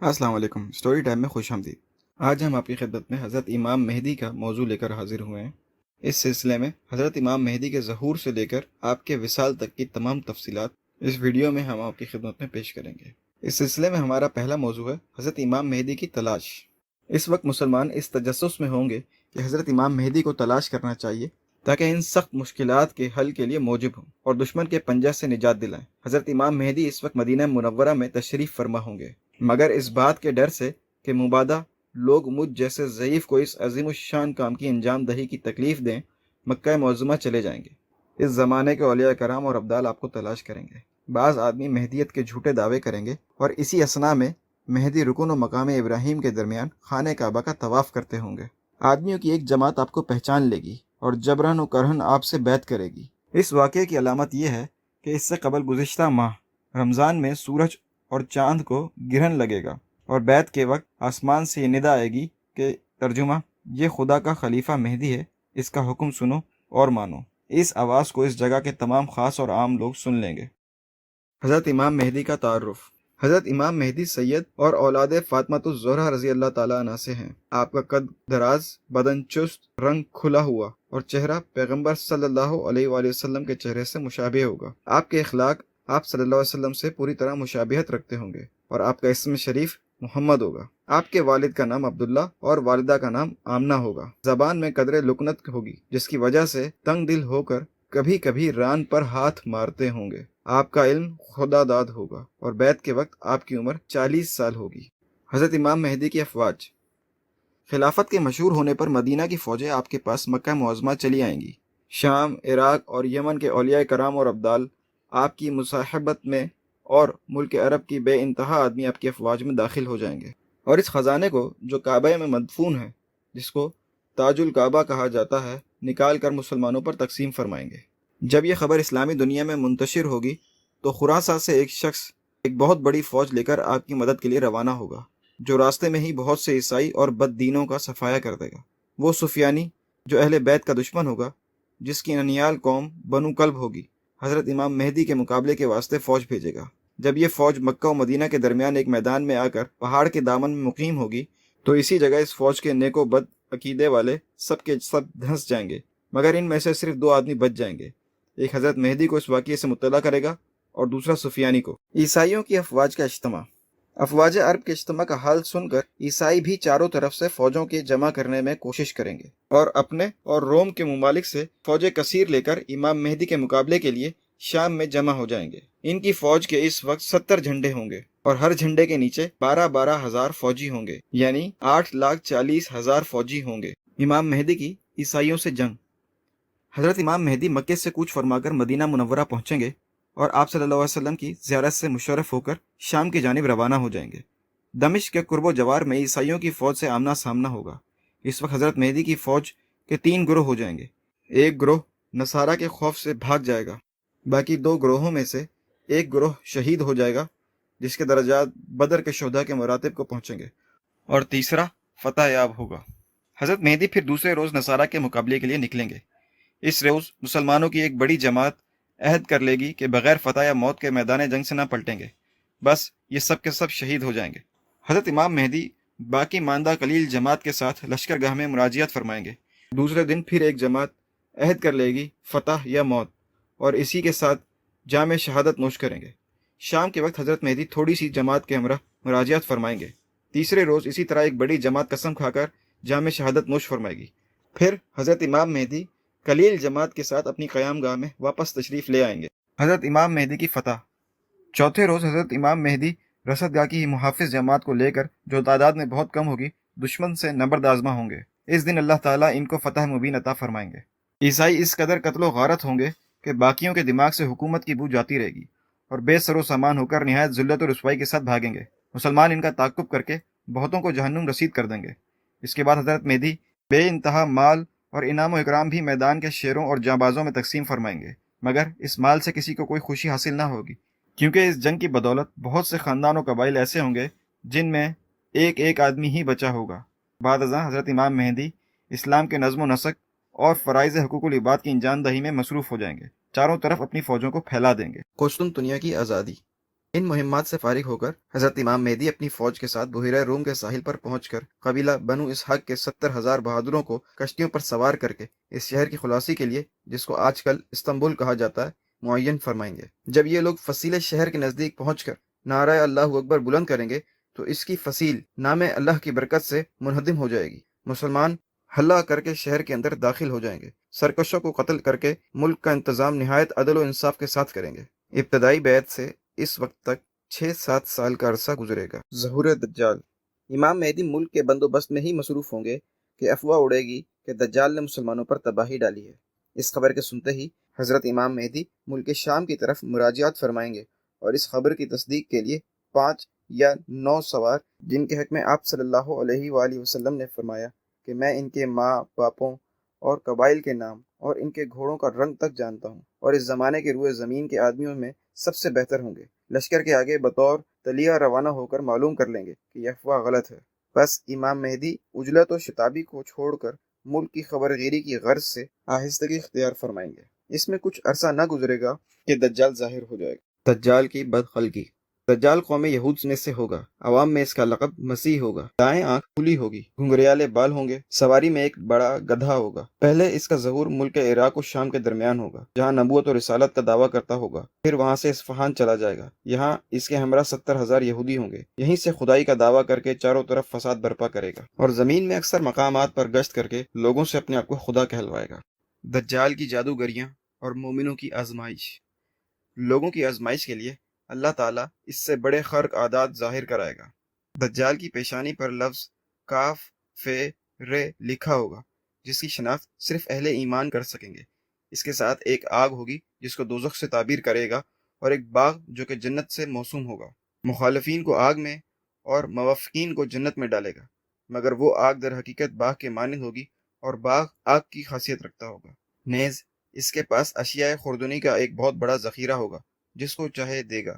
السلام علیکم، story time میں خوش آمدید۔ آج ہم آپ کی خدمت میں حضرت امام مہدی کا موضوع لے کر حاضر ہوئے ہیں۔ اس سلسلے میں حضرت امام مہدی کے ظہور سے لے کر آپ کے وصال تک کی تمام تفصیلات اس ویڈیو میں ہم آپ کی خدمت میں پیش کریں گے۔ اس سلسلے میں ہمارا پہلا موضوع ہے حضرت امام مہدی کی تلاش۔ اس وقت مسلمان اس تجسس میں ہوں گے کہ حضرت امام مہدی کو تلاش کرنا چاہیے تاکہ ان سخت مشکلات کے حل کے لیے موجب ہوں اور دشمن کے پنجہ سے نجات دلائیں۔ حضرت امام مہدی اس وقت مدینہ منورہ میں تشریف فرما ہوں گے، مگر اس بات کے ڈر سے کہ مبادا لوگ مجھ جیسے ضعیف کو اس عظیم الشان کام کی انجام دہی کی تکلیف دیں، مکہ معظمہ چلے جائیں گے۔ اس زمانے کے اولیاء کرام اور ابدال آپ کو تلاش کریں گے۔ بعض آدمی مہدیت کے جھوٹے دعوے کریں گے اور اسی اثنا میں مہدی رکن و مقام ابراہیم کے درمیان خانہ کعبہ کا طواف کرتے ہوں گے۔ آدمیوں کی ایک جماعت آپ کو پہچان لے گی اور جبرن و کرہن آپ سے بیعت کرے گی۔ اس واقعے کی علامت یہ ہے کہ اس سے قبل گزشتہ ماہ رمضان میں سورج اور چاند کو گرہن لگے گا اور بیعت کے وقت آسمان سے یہ ندا آئے گی کہ ترجمہ، یہ خدا کا خلیفہ مہدی ہے، اس کا حکم سنو اور مانو۔ اس آواز کو اس جگہ کے تمام خاص اور عام لوگ سن لیں گے۔ حضرت امام مہدی کا تعارف۔ حضرت امام مہدی سید اور اولاد فاطمۃ الزہرا رضی اللہ تعالیٰ عنہ سے ہیں۔ آپ کا قد دراز، بدن چست، رنگ کھلا ہوا اور چہرہ پیغمبر صلی اللہ علیہ وآلہ وسلم کے چہرے سے مشابہ ہوگا۔ آپ کے اخلاق آپ صلی اللہ علیہ وسلم سے پوری طرح مشابہت رکھتے ہوں گے اور آپ کا اسم شریف محمد ہوگا۔ آپ کے والد کا نام عبداللہ اور والدہ کا نام آمنہ ہوگا۔ زبان میں قدر لکنت ہوگی، جس کی وجہ سے تنگ دل ہو کر کبھی کبھی ران پر ہاتھ مارتے ہوں گے۔ آپ کا علم خدا داد ہوگا اور بیعت کے وقت آپ کی عمر 40 سال ہوگی۔ حضرت امام مہدی کی افواج۔ خلافت کے مشہور ہونے پر مدینہ کی فوجیں آپ کے پاس مکہ معظمہ چلی آئیں گی۔ شام، عراق اور یمن کے اولیاء کرام اور ابدال آپ کی مصاحبت میں اور ملک عرب کی بے انتہا آدمی آپ کی افواج میں داخل ہو جائیں گے اور اس خزانے کو جو کعبہ میں مدفون ہے، جس کو تاج الکعبہ کہا جاتا ہے، نکال کر مسلمانوں پر تقسیم فرمائیں گے۔ جب یہ خبر اسلامی دنیا میں منتشر ہوگی تو خراساں سے ایک شخص ایک بہت بڑی فوج لے کر آپ کی مدد کے لیے روانہ ہوگا، جو راستے میں ہی بہت سے عیسائی اور بد دینوں کا صفایا کر دے گا۔ وہ سفیانی جو اہل بیت کا دشمن ہوگا، جس کی ننیال قوم بنو کلب ہوگی، حضرت امام مہدی کے مقابلے کے واسطے فوج بھیجے گا۔ جب یہ فوج مکہ و مدینہ کے درمیان ایک میدان میں آ کر پہاڑ کے دامن میں مقیم ہوگی تو اسی جگہ اس فوج کے نیک و بد عقیدے والے سب کے سب دھنس جائیں گے، مگر ان میں سے صرف 2 آدمی بچ جائیں گے۔ ایک حضرت مہدی کو اس واقعے سے مطلع کرے گا اور دوسرا سفیانی کو۔ عیسائیوں کی افواج کا اجتماع۔ افواج عرب کے اجتماع کا حال سن کر عیسائی بھی چاروں طرف سے فوجوں کے جمع کرنے میں کوشش کریں گے اور اپنے اور روم کے ممالک سے فوجیں کثیر لے کر امام مہدی کے مقابلے کے لیے شام میں جمع ہو جائیں گے۔ ان کی فوج کے اس وقت 70 جھنڈے ہوں گے اور ہر جھنڈے کے نیچے 12 ہزار فوجی ہوں گے، یعنی 8,40,000 فوجی ہوں گے۔ امام مہدی کی عیسائیوں سے جنگ۔ حضرت امام مہدی مکے سے کوچ فرما کر مدینہ منورہ پہنچیں گے اور آپ صلی اللہ علیہ وسلم کی زیارت سے مشرف ہو کر شام کی جانب روانہ ہو جائیں گے۔ دمشق کے قرب و جوار میں عیسائیوں کی فوج سے آمنا سامنا ہوگا۔ اس وقت حضرت مہدی کی فوج کے 3 گروہ ہو جائیں گے۔ ایک گروہ نصارہ کے خوف سے بھاگ جائے گا، باقی 2 گروہوں میں سے ایک گروہ شہید ہو جائے گا، جس کے درجات بدر کے شہداء کے مراتب کو پہنچیں گے، اور تیسرا فتح یاب ہوگا۔ حضرت مہدی پھر دوسرے روز نصارہ کے مقابلے کے لیے نکلیں گے۔ اس روز مسلمانوں کی ایک بڑی جماعت عہد کر لے گی کہ بغیر فتح یا موت کے میدان جنگ سے نہ پلٹیں گے، بس یہ سب کے سب شہید ہو جائیں گے۔ حضرت امام مہدی باقی ماندہ قلیل جماعت کے ساتھ لشکر گاہ میں مراجعت فرمائیں گے۔ دوسرے دن پھر ایک جماعت عہد کر لے گی فتح یا موت، اور اسی کے ساتھ جام شہادت نوش کریں گے۔ شام کے وقت حضرت مہدی تھوڑی سی جماعت کے ہمراہ مراجعت فرمائیں گے۔ تیسرے روز اسی طرح ایک بڑی جماعت قسم کھا کر جام شہادت نوش فرمائے گی۔ پھر حضرت امام مہدی قلیل جماعت کے ساتھ اپنی قیام گاہ میں واپس تشریف لے آئیں گے۔ حضرت امام مہدی کی فتح۔ چوتھے روز حضرت امام مہدی رصد گاہ کی محافظ جماعت کو لے کر، جو تعداد میں بہت کم ہوگی، دشمن سے نبرد آزما ہوں گے۔ اس دن اللہ تعالیٰ ان کو فتح مبین عطا فرمائیں گے۔ عیسائی اس قدر قتل و غارت ہوں گے کہ باقیوں کے دماغ سے حکومت کی بو جاتی رہے گی اور بے سر و سامان ہو کر نہایت ذلت و رسوائی کے ساتھ بھاگیں گے۔ مسلمان ان کا تعاقب کر کے بہتوں کو جہنم رسید کر دیں گے۔ اس کے بعد حضرت مہدی بے انتہا مال اور انعام و اکرام بھی میدان کے شیروں اور جانبازوں میں تقسیم فرمائیں گے، مگر اس مال سے کسی کو کوئی خوشی حاصل نہ ہوگی، کیونکہ اس جنگ کی بدولت بہت سے خاندان و قبائل ایسے ہوں گے جن میں ایک ایک آدمی ہی بچا ہوگا۔ بعد ازاں حضرت امام مہدی اسلام کے نظم و نسق اور فرائض حقوق العباد کی انجام دہی میں مصروف ہو جائیں گے، چاروں طرف اپنی فوجوں کو پھیلا دیں گے۔ قسطنطنیہ کی آزادی۔ ان مہمات سے فارغ ہو کر حضرت امام مہدی اپنی فوج کے ساتھ بحیرہ روم کے ساحل پر پہنچ کر قبیلہ بنو اسحاق کے 70,000 بہادروں کو کشتیوں پر سوار کر کے اس شہر کی خلاصی کے لیے، جس کو آج کل استنبول کہا جاتا ہے، معین فرمائیں گے۔ جب یہ لوگ فصیل شہر کے نزدیک پہنچ کر نعرہ اللہ اکبر بلند کریں گے تو اس کی فصیل نام اللہ کی برکت سے منہدم ہو جائے گی۔ مسلمان حلہ کر کے شہر کے اندر داخل ہو جائیں گے، سرکشوں کو قتل کر کے ملک کا انتظام نہایت عدل و انصاف کے ساتھ کریں گے۔ ابتدائی بیعت سے اس وقت تک 6-7 سال کا عرصہ گزرے گا۔ ظہور دجال۔ امام مہدی ملک کے بندوبست میں ہی مصروف ہوں گے کہ افواہ اڑے گی کہ دجال نے مسلمانوں پر تباہی ڈالی ہے۔ اس خبر کے سنتے ہی حضرت امام مہدی ملک شام کی طرف مراجعت فرمائیں گے اور اس خبر کی تصدیق کے لیے 5 یا 9 سوار، جن کے حق میں آپ صلی اللہ علیہ وآلہ وسلم نے فرمایا کہ میں ان کے ماں باپوں اور قبائل کے نام اور ان کے گھوڑوں کا رنگ تک جانتا ہوں، اور اس زمانے کے روئے زمین کے آدمیوں میں سب سے بہتر ہوں گے، لشکر کے آگے بطور تلیہ روانہ ہو کر معلوم کر لیں گے کہ یہ افواہ غلط ہے۔ بس امام مہدی عجلت و شتابی کو چھوڑ کر ملک کی خبر گیری کی غرض سے آہستگی اختیار فرمائیں گے۔ اس میں کچھ عرصہ نہ گزرے گا کہ دجال ظاہر ہو جائے گا۔ دجال کی بدخلقی۔ دجال قوم یہود میں سے ہوگا، عوام میں اس کا لقب مسیح ہوگا۔ دائیں آنکھ کھلی ہوگی، گھنگریالے بال ہوں گے، سواری میں ایک بڑا گدھا ہوگا۔ پہلے اس کا ظہور ملک عراق و شام کے درمیان ہوگا، جہاں نبوت اور رسالت کا دعویٰ کرتا ہوگا۔ پھر وہاں سے اصفہان چلا جائے گا، یہاں اس کے ہمراہ 70,000 یہودی ہوں گے۔ یہیں سے خدائی کا دعویٰ کر کے چاروں طرف فساد برپا کرے گا اور زمین میں اکثر مقامات پر گشت کر کے لوگوں سے اپنے آپ کو خدا کہلوائے گا۔ دجال کی جادوگریاں اور مومنوں کی آزمائش۔ لوگوں کی آزمائش کے لیے اللہ تعالیٰ اس سے بڑے خرق عادات ظاہر کرائے گا۔ دجال کی پیشانی پر لفظ کاف فے رے لکھا ہوگا، جس کی شناخت صرف اہل ایمان کر سکیں گے۔ اس کے ساتھ ایک آگ ہوگی جس کو دوزخ سے تعبیر کرے گا، اور ایک باغ جو کہ جنت سے موسوم ہوگا۔ مخالفین کو آگ میں اور موافقین کو جنت میں ڈالے گا، مگر وہ آگ در حقیقت باغ کے مانند ہوگی اور باغ آگ کی خاصیت رکھتا ہوگا۔ نیز اس کے پاس اشیاء خوردنی کا ایک بہت بڑا ذخیرہ ہوگا، جس کو چاہے دے گا۔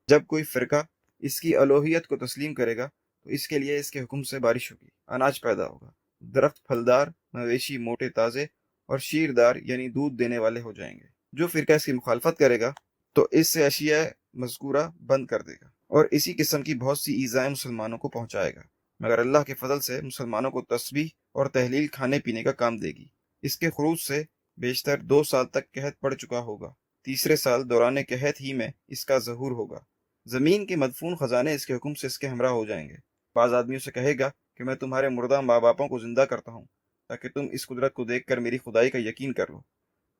جب کوئی فرقہ اس کی الوہیت کو تسلیم کرے گا تو اس کے لیے اس کے حکم سے بارش ہوگی، اناج پیدا ہوگا، درخت پھلدار، مویشی موٹے تازے اور شیردار یعنی دودھ دینے والے ہو جائیں گے۔ جو فرقہ اس کی مخالفت کرے گا تو اس سے اشیاء مذکورہ بند کر دے گا اور اسی قسم کی بہت سی ایذائیں مسلمانوں کو پہنچائے گا، مگر اللہ کے فضل سے مسلمانوں کو تسبیح اور تحلیل کھانے پینے کا کام دے گی۔ اس کے خروج سے بیشتر 2 سال تک قحط پڑ چکا ہوگا۔ تیسرے سال دوران قحط ہی میں اس کا ظہور ہوگا۔ زمین کے مدفون خزانے اس کے حکم سے اس کے ہمراہ ہو جائیں گے۔ بعض آدمیوں سے کہے گا کہ میں تمہارے مردہ ماں باپوں کو زندہ کرتا ہوں تاکہ تم اس قدرت کو دیکھ کر میری خدائی کا یقین کر لو۔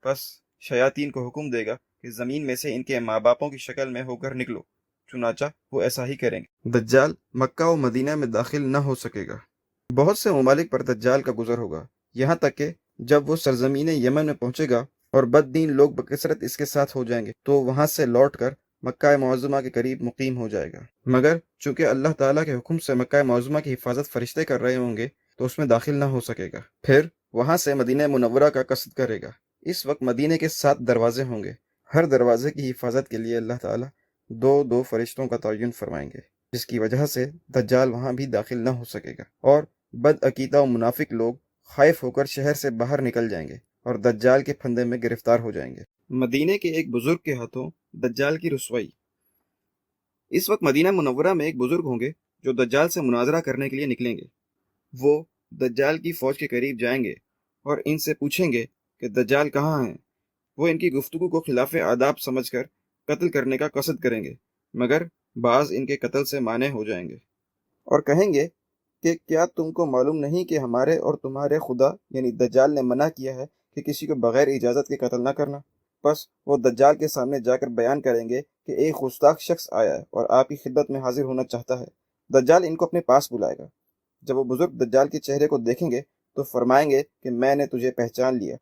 پس شیاطین کو حکم دے گا کہ زمین میں سے ان کے ماں باپوں کی شکل میں ہو کر نکلو، چنانچہ وہ ایسا ہی کریں گے۔ دجال مکہ و مدینہ میں داخل نہ ہو سکے گا۔ بہت سے ممالک پر دجال کا گزر ہوگا، یہاں تک کہ جب وہ سرزمین یمن میں پہنچے گا اور بد دین لوگ بکثرت اس کے ساتھ ہو جائیں گے تو وہاں سے لوٹ کر مکہ معظمہ کے قریب مقیم ہو جائے گا، مگر چونکہ اللہ تعالیٰ کے حکم سے مکہ معظمہ کی حفاظت فرشتے کر رہے ہوں گے تو اس میں داخل نہ ہو سکے گا۔ پھر وہاں سے مدینہ منورہ کا قصد کرے گا۔ اس وقت مدینہ کے 7 دروازے ہوں گے، ہر دروازے کی حفاظت کے لیے اللہ تعالیٰ 2 فرشتوں کا تعین فرمائیں گے، جس کی وجہ سے دجال وہاں بھی داخل نہ ہو سکے گا، اور بدعقیدہ و منافق لوگ خائف ہو کر شہر سے باہر نکل جائیں گے اور دجال کے پھندے میں گرفتار ہو جائیں گے۔ مدینے کے ایک بزرگ کے ہاتھوں دجال کی رسوائی۔ اس وقت مدینہ منورہ میں ایک بزرگ ہوں گے جو دجال سے مناظرہ کرنے کے لیے نکلیں گے۔ وہ دجال کی فوج کے قریب جائیں گے اور ان سے پوچھیں گے کہ دجال کہاں ہیں۔ وہ ان کی گفتگو کو خلاف آداب سمجھ کر قتل کرنے کا قصد کریں گے، مگر بعض ان کے قتل سے مانع ہو جائیں گے اور کہیں گے کہ کیا تم کو معلوم نہیں کہ ہمارے اور تمہارے خدا یعنی دجال نے منع کیا ہے کہ کسی کو بغیر اجازت کے قتل نہ کرنا۔ بس وہ دجال کے سامنے جا کر بیان کریں گے کہ ایک گستاخ شخص آیا ہے اور آپ کی خدمت میں حاضر ہونا چاہتا ہے۔ دجال ان کو اپنے پاس بلائے گا۔ جب وہ بزرگ دجال کے چہرے کو دیکھیں گے تو فرمائیں گے کہ میں نے تجھے پہچان لیا،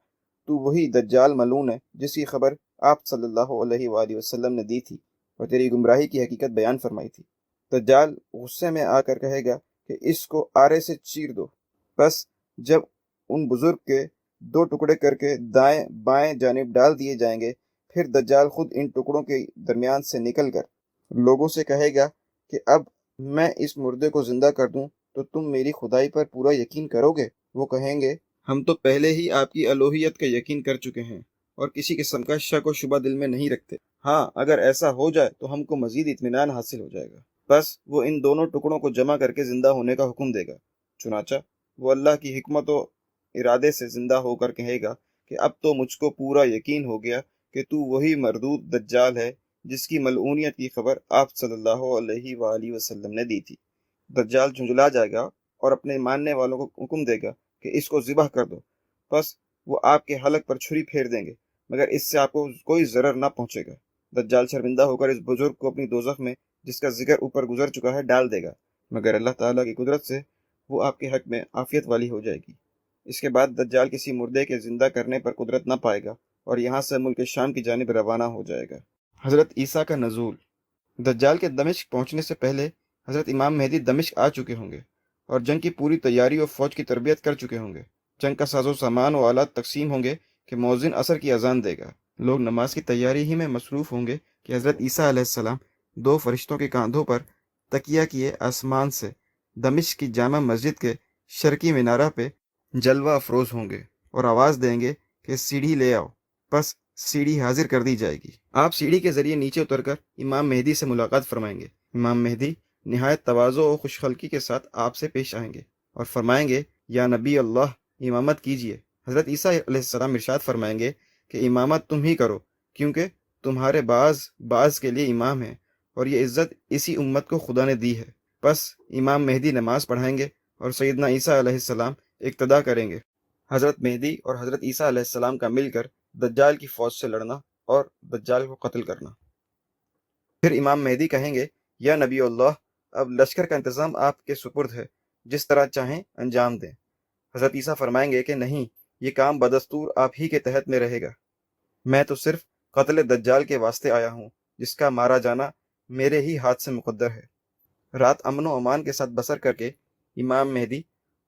تو وہی دجال ملعون ہے جس کی خبر آپ صلی اللہ علیہ وآلہ وسلم نے دی تھی اور تیری گمراہی کی حقیقت بیان فرمائی تھی۔ دجال غصے میں آ کر کہے گا کہ اس کو آرے سے چیر دو۔ بس جب ان بزرگ کے 2 ٹکڑے کر کے دائیں بائیں جانب ڈال دیے جائیں گے، پھر دجال خود ان ٹکڑوں کے درمیان سے نکل کر لوگوں سے کہے گا کہ اب میں اس مردے کو زندہ کر دوں تو تم میری خدائی پر پورا یقین کرو گے؟ وہ کہیں گے ہم تو پہلے ہی آپ کی الوہیت کا یقین کر چکے ہیں اور کسی قسم کا شک و شبہ دل میں نہیں رکھتے۔ ہاں اگر ایسا ہو جائے تو ہم کو مزید اطمینان حاصل ہو جائے گا۔ بس وہ ان دونوں ٹکڑوں کو جمع کر کے زندہ ہونے کا حکم دے گا۔ چنانچہ وہ اللہ کی حکمت و ارادے سے زندہ ہو کر کہے گا کہ اب تو مجھ کو پورا یقین ہو گیا کہ تو وہی مردود دجال ہے جس کی ملعونیت کی خبر آپ صلی اللہ علیہ وآلہ وسلم نے دی تھی۔ دجال جھنجلا جائے گا اور اپنے ماننے والوں کو حکم دے گا کہ اس کو ذبح کر دو۔ بس وہ آپ کے حلق پر چھری پھیر دیں گے، مگر اس سے آپ کو کوئی ضرر نہ پہنچے گا۔ دجال شرمندہ ہو کر اس بزرگ کو اپنی دوزخ میں، جس کا ذکر اوپر گزر چکا ہے، ڈال دے گا، مگر اللہ تعالیٰ کی قدرت سے وہ آپ کے حق میں عافیت والی ہو جائے گی۔ اس کے بعد دجال کسی مردے کے زندہ کرنے پر قدرت نہ پائے گا اور یہاں سے ملک شام کی جانب روانہ ہو جائے گا۔ حضرت عیسیٰ کا نزول۔ دجال کے دمشق پہنچنے سے پہلے حضرت امام مہدی دمشق آ چکے ہوں گے اور جنگ کی پوری تیاری اور فوج کی تربیت کر چکے ہوں گے۔ جنگ کا ساز و سامان و آلات تقسیم ہوں گے کہ مؤذن عصر کی اذان دے گا۔ لوگ نماز کی تیاری ہی میں مصروف ہوں گے کہ حضرت عیسیٰ علیہ السلام دو فرشتوں کے کاندھوں پر تکیہ کیے آسمان سے دمشق کی جامع مسجد کے شرقی مینارہ پہ جلوہ افروز ہوں گے اور آواز دیں گے کہ سیڑھی لے آؤ۔ پس سیڑھی حاضر کر دی جائے گی۔ آپ سیڑھی کے ذریعے نیچے اتر کر امام مہدی سے ملاقات فرمائیں گے۔ امام مہدی نہایت تواضع و خوشخلقی کے ساتھ آپ سے پیش آئیں گے اور فرمائیں گے، یا نبی اللہ، امامت کیجیے۔ حضرت عیسیٰ علیہ السلام ارشاد فرمائیں گے کہ امامت تم ہی کرو، کیونکہ تمہارے بعض کے لیے امام ہیں اور یہ عزت اسی امت کو خدا نے دی ہے۔ پس امام مہدی نماز پڑھائیں گے اور سیدنا عیسیٰ علیہ السلام اقتدا کریں گے۔ حضرت مہدی اور حضرت عیسیٰ علیہ السلام کا مل کر دجال کی فوج سے لڑنا اور دجال کو قتل کرنا۔ پھر امام مہدی کہیں گے، یا نبی اللہ، اب لشکر کا انتظام آپ کے سپرد ہے، جس طرح چاہیں انجام دیں۔ حضرت عیسیٰ فرمائیں گے کہ نہیں، یہ کام بدستور آپ ہی کے تحت میں رہے گا۔ میں تو صرف قتل دجال کے واسطے آیا ہوں، جس کا مارا جانا میرے ہی ہاتھ سے مقدر ہے۔ رات امن و امان کے ساتھ بسر کر کے امام مہدی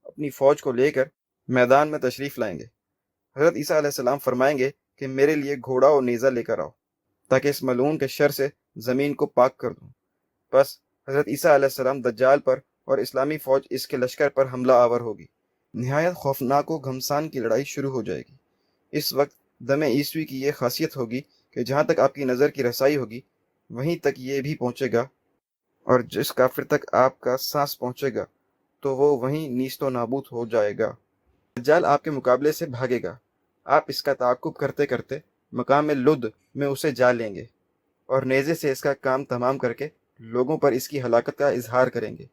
اپنی فوج کو لے کر میدان میں تشریف لائیں گے۔ حضرت عیسیٰ علیہ السلام فرمائیں گے کہ میرے لیے گھوڑا اور نیزہ لے کر آؤ، تاکہ اس ملعون کے شر سے زمین کو پاک کر دوں۔ بس حضرت عیسیٰ علیہ السلام دجال پر اور اسلامی فوج اس کے لشکر پر حملہ آور ہوگی۔ نہایت خوفناک و گھمسان کی لڑائی شروع ہو جائے گی۔ اس وقت دم عیسوی کی یہ خاصیت ہوگی کہ جہاں تک آپ کی نظر کی رسائی ہوگی وہیں تک یہ بھی پہنچے گا، اور جس کافر تک آپ کا سانس پہنچے گا تو وہ وہیں نیست و نابود ہو جائے گا۔ دجال آپ کے مقابلے سے بھاگے گا، آپ اس کا تعاقب کرتے کرتے مقام لد میں اسے جا لیں گے اور نیزے سے اس کا کام تمام کر کے لوگوں پر اس کی ہلاکت کا اظہار کریں گے۔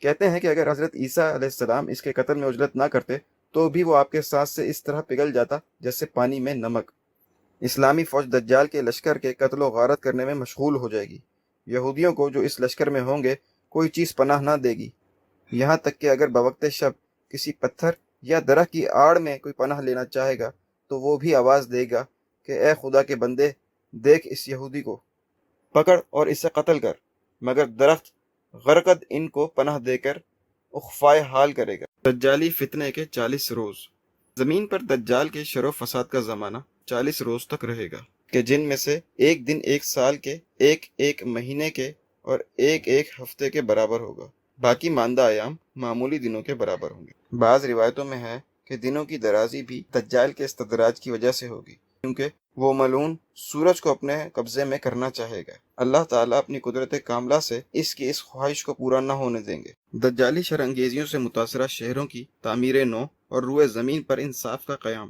کہتے ہیں کہ اگر حضرت عیسیٰ علیہ السلام اس کے قتل میں عجلت نہ کرتے تو بھی وہ آپ کے سانس سے اس طرح پگھل جاتا جیسے پانی میں نمک۔ اسلامی فوج دجال کے لشکر کے قتل و غارت کرنے میں مشغول ہو جائے گی۔ یہودیوں کو جو اس لشکر میں ہوں گے کوئی چیز پناہ نہ دے گی، یہاں تک کہ اگر بوقت شب کسی پتھر یا درخت کی آڑ میں کوئی پناہ لینا چاہے گا تو وہ بھی آواز دے گا کہ اے خدا کے بندے، دیکھ اس یہودی کو، پکڑ اور اسے قتل کر، مگر درخت غرقد ان کو پناہ دے کر اخفائے حال کرے گا۔ دجالی فتنے کے 40 روز۔ زمین پر دجال کے شر و فساد کا زمانہ 40 روز تک رہے گا، کہ جن میں سے ایک دن ایک سال کے، ایک مہینے کے اور ایک ہفتے کے برابر ہوگا۔ باقی ماندہ ایام معمولی دنوں کے برابر ہوں گے۔ بعض روایتوں میں ہے کہ دنوں کی درازی بھی دجال کے استدراج کی وجہ سے ہوگی، کیونکہ وہ ملعون سورج کو اپنے قبضے میں کرنا چاہے گا۔ اللہ تعالیٰ اپنی قدرت کاملہ سے اس کی اس خواہش کو پورا نہ ہونے دیں گے۔ دجالی شر انگیزیوں سے متاثرہ شہروں کی تعمیر نو اور روئے زمین پر انصاف کا قیام۔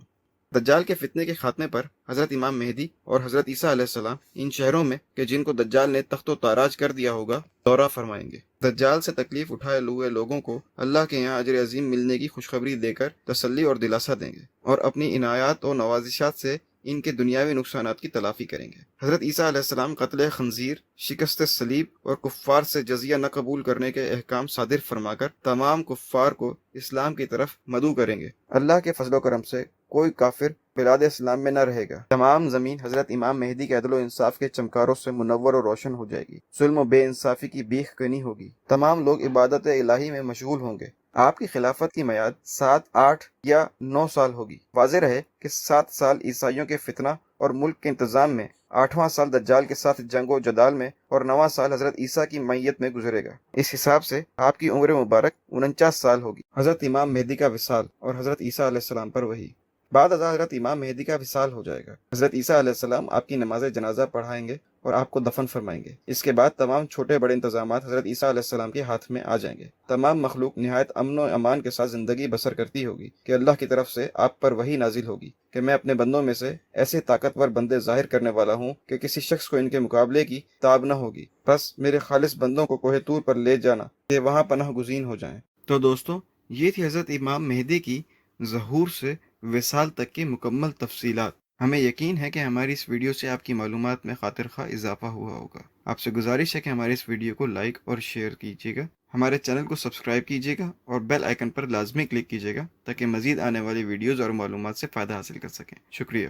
دجال کے فتنے کے خاتمے پر حضرت امام مہدی اور حضرت عیسیٰ علیہ السلام ان شہروں میں کہ جن کو دجال نے تخت و تاراج کر دیا ہوگا دورہ فرمائیں گے۔ دجال سے تکلیف اٹھائے ہوئے لوگوں کو اللہ کے یہاں اجر عظیم ملنے کی خوشخبری دے کر تسلی اور دلاسا دیں گے اور اپنی عنایات و نوازشات سے ان کے دنیاوی نقصانات کی تلافی کریں گے۔ حضرت عیسیٰ علیہ السلام قتل خنزیر، شکست صلیب اور کفار سے جزیہ نہ قبول کرنے کے احکام صادر فرما کر تمام کفار کو اسلام کی طرف مدعو کریں گے۔ اللہ کے فضل و کرم سے کوئی کافر بلاد اسلام میں نہ رہے گا۔ تمام زمین حضرت امام مہدی کے عدل و انصاف کے چمکاروں سے منور و روشن ہو جائے گی۔ ظلم و بے انصافی کی بیخ کنی ہوگی۔ تمام لوگ عبادت الہی میں مشغول ہوں گے۔ آپ کی خلافت کی میعاد 7، 8 یا 9 سال ہوگی۔ واضح رہے کہ 7 سال عیسائیوں کے فتنہ اور ملک کے انتظام میں، 8واں سال دجال کے ساتھ جنگ و جدال میں اور 9واں سال حضرت عیسیٰ کی میت میں گزرے گا۔ اس حساب سے آپ کی عمر مبارک 49 سال ہوگی۔ حضرت امام مہدی کا وصال اور حضرت عیسیٰ علیہ السلام پر وحی۔ بعد ازاں حضرت امام مہدی کا وصال ہو جائے گا۔ حضرت عیسیٰ علیہ السلام آپ کی نماز جنازہ پڑھائیں گے اور آپ کو دفن فرمائیں گے۔ اس کے بعد تمام چھوٹے بڑے انتظامات حضرت عیسیٰ علیہ السلام کے ہاتھ میں آ جائیں گے۔ تمام مخلوق نہایت امن و امان کے ساتھ زندگی بسر کرتی ہوگی کہ اللہ کی طرف سے آپ پر وحی نازل ہوگی کہ میں اپنے بندوں میں سے ایسے طاقتور بندے ظاہر کرنے والا ہوں کہ کسی شخص کو ان کے مقابلے کی تاب نہ ہوگی۔ بس میرے خالص بندوں کو کوہ طور پر لے جانا کہ وہاں پناہ گزین ہو جائیں۔ تو دوستو، یہ تھی حضرت امام مہدی کی ظہور سے وصال تک کی مکمل تفصیلات۔ ہمیں یقین ہے کہ ہماری اس ویڈیو سے آپ کی معلومات میں خاطر خواہ اضافہ ہوا ہوگا۔ آپ سے گزارش ہے کہ ہماری اس ویڈیو کو لائک اور شیئر کیجیے گا، ہمارے چینل کو سبسکرائب کیجیے گا اور بیل آئیکن پر لازمی کلک کیجیے گا تاکہ مزید آنے والی ویڈیوز اور معلومات سے فائدہ حاصل کر سکیں۔ شکریہ۔